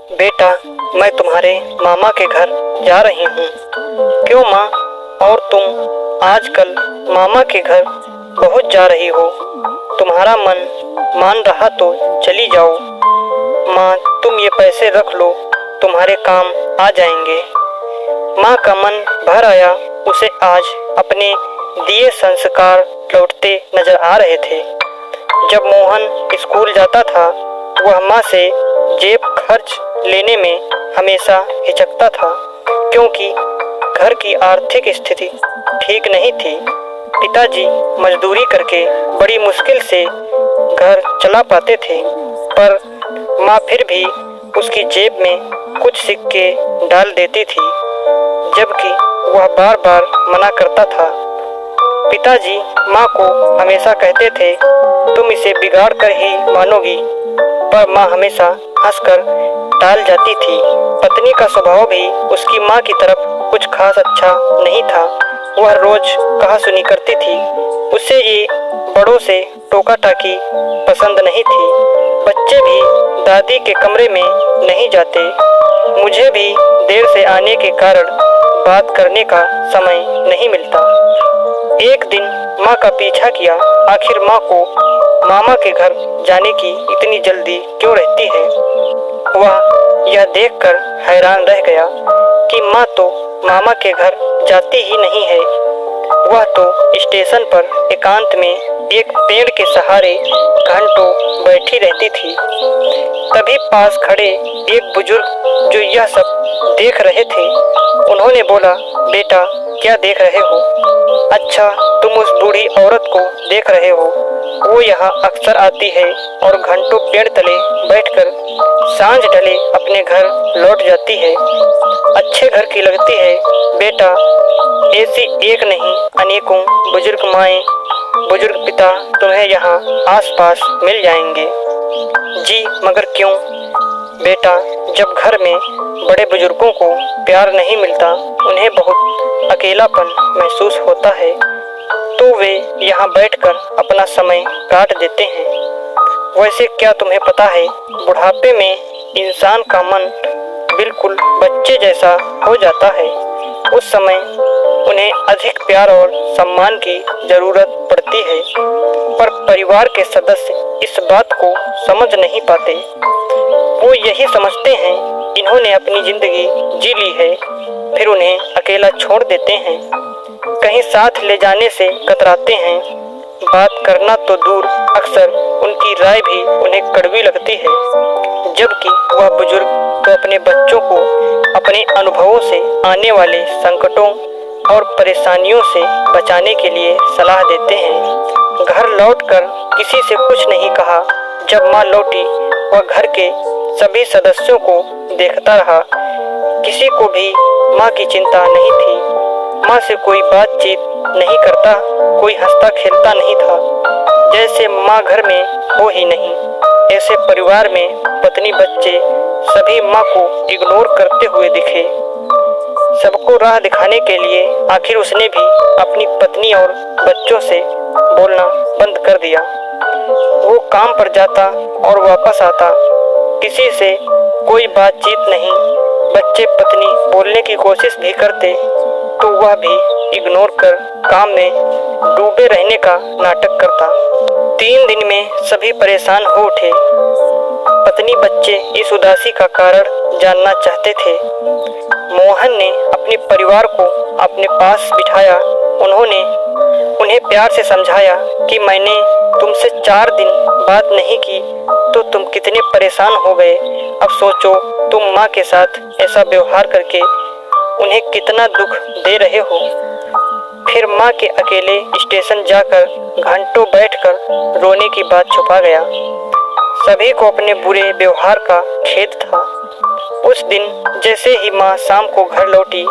बेटा, मैं तुम्हारे मामा के घर जा रही हूँ। क्यों माँ, और तुम आजकल मामा के घर बहुत जा रही हो? तुम्हारा मन मान रहा तो चली जाओ। माँ, तुम ये पैसे रख लो, तुम्हारे काम आ जाएंगे। माँ का मन भर आया। उसे आज अपने दिए संस्कार लौटते नजर आ रहे थे। जब मोहन स्कूल जाता था, वह माँ से जेब खर्च लेने में हमेशा हिचकता था, क्योंकि घर की आर्थिक स्थिति ठीक नहीं थी। पिताजी मजदूरी करके बड़ी मुश्किल से घर चला पाते थे, पर माँ फिर भी उसकी जेब में कुछ सिक्के डाल देती थी, जबकि वह बार बार मना करता था। पिताजी माँ को हमेशा कहते थे, तुम इसे बिगाड़ कर ही मानोगी, पर माँ हमेशा हंसकर टाल जाती थी। पत्नी का स्वभाव भी उसकी माँ की तरफ कुछ खास अच्छा नहीं था। वह रोज कहा सुनी करती थी। उसे ये बड़ों से टोका टाकी पसंद नहीं थी। बच्चे भी दादी के कमरे में नहीं जाते। मुझे भी देर से आने के कारण बात करने का समय नहीं मिलता। एक दिन माँ का पीछा किया। आखिर माँ को मामा के घर जाने की इतनी जल्दी क्यों रहती है? वह यह देखकर हैरान रह गया कि माँ तो मामा के घर जाती ही नहीं है। वह तो स्टेशन पर एकांत में एक पेड़ के सहारे घंटों बैठी रहती थी। तभी पास खड़े एक बुजुर्ग जो यह सब देख रहे थे, उन्होंने बोला, बेटा, क्या देख रहे हो? अच्छा, तुम उस बूढ़ी औरत को देख रहे हो? वो यहाँ अक्सर आती है और घंटों पेड़ तले बैठकर सांझ ढले अपने घर लौट जाती है। अच्छे घर की लगती है बेटा। ऐसी एक नहीं, अनेकों बुजुर्ग माएँ, बुजुर्ग पिता तुम्हें यहाँ आसपास मिल जाएंगे। जी, मगर क्यों? बेटा, जब घर में बड़े बुजुर्गों को प्यार नहीं मिलता, उन्हें बहुत अकेलापन महसूस होता है, तो वे यहाँ बैठकर अपना समय काट देते हैं। वैसे क्या तुम्हें पता है, बुढ़ापे में इंसान का मन बिल्कुल बच्चे जैसा हो जाता है। उस समय उन्हें अधिक प्यार और सम्मान की जरूरत पड़ती है, पर परिवार के सदस्य इस बात को समझ नहीं पाते। वो यही समझते हैं इन्होंने अपनी जिंदगी जी ली है, फिर उन्हें अकेला छोड़ देते हैं। कहीं साथ ले जाने से कतराते हैं। बात करना तो दूर, अक्सर उनकी राय भी उन्हें कड़वी लगती है। जबकि वह बुजुर्ग तो अपने बच्चों को अपने अनुभवों से आने वाले संकटों और परेशानियों से बचाने के लिए सलाह देते हैं। घर लौटकर किसी से कुछ नहीं कहा। जब माँ लौटी, वह घर के सभी सदस्यों को देखता रहा। किसी को भी माँ की चिंता नहीं थी। माँ से कोई बातचीत नहीं करता, कोई हंसता खेलता नहीं था, जैसे माँ घर में हो ही नहीं। ऐसे परिवार में पत्नी, बच्चे सभी माँ को इग्नोर करते हुए दिखे। सबको राह दिखाने के लिए आखिर उसने भी अपनी पत्नी और बच्चों से बोलना बंद कर दिया। वो काम पर जाता और वापस आता, किसी से कोई बातचीत नहीं। बच्चे पत्नी बोलने की कोशिश भी करते तो वह भी इग्नोर कर काम में डूबे रहने का नाटक करता। 3 दिन में सभी परेशान हो उठे। पत्नी, बच्चे इस उदासी का कारण जानना चाहते थे। मोहन ने अपने परिवार को अपने पास बिठाया। उन्होंने उन्हें प्यार से समझाया कि मैंने तुमसे 4 दिन बात नहीं की तो तुम कितने परेशान हो गए। अब सोचो, तुम माँ के साथ ऐसा व्यवहार करके उन्हें कितना दुख दे रहे हो। फिर माँ के अकेले स्टेशन जाकर घंटों बैठकर रोने की बात छुपा गया। सभी को अपने बुरे व्यवहार का खेद था। उस दिन जैसे ही माँ शाम को घर लौटी,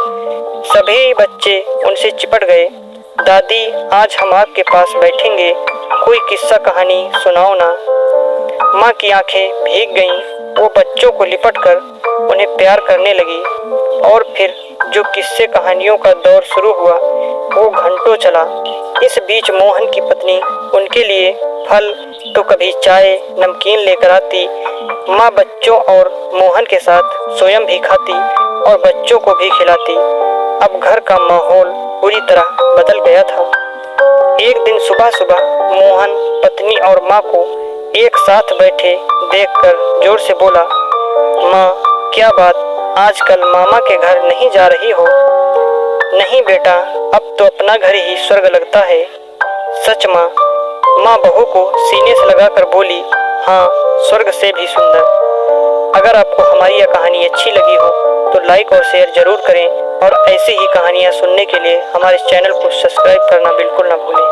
सभी बच्चे उनसे चिपट गए। दादी, आज हम आपके पास बैठेंगे, कोई किस्सा कहानी सुनाओ ना। माँ की आंखें भीग गईं। वो बच्चों को लिपटकर उन्हें प्यार करने लगी और फिर जो किस्से कहानियों का दौर शुरू हुआ वो घंटों चला। इस बीच मोहन की पत्नी उनके लिए फल तो कभी चाय नमकीन लेकर आती। माँ बच्चों और मोहन के साथ स्वयं भी खाती और बच्चों को भी खिलाती। अब घर का माहौल पूरी तरह बदल गया था। एक दिन सुबह सुबह मोहन पत्नी और माँ को एक साथ बैठे देखकर जोर से बोला, माँ क्या बात, आजकल मामा के घर नहीं जा रही हो? नहीं बेटा, अब तो अपना घर ही स्वर्ग लगता है। सच माँ? माँ बहू को सीने से लगाकर बोली, हाँ, स्वर्ग से भी सुंदर। अगर आपको हमारी यह कहानी अच्छी लगी हो तो लाइक और शेयर जरूर करें और ऐसी ही कहानियाँ सुनने के लिए हमारे चैनल को सब्सक्राइब करना बिल्कुल ना भूलें।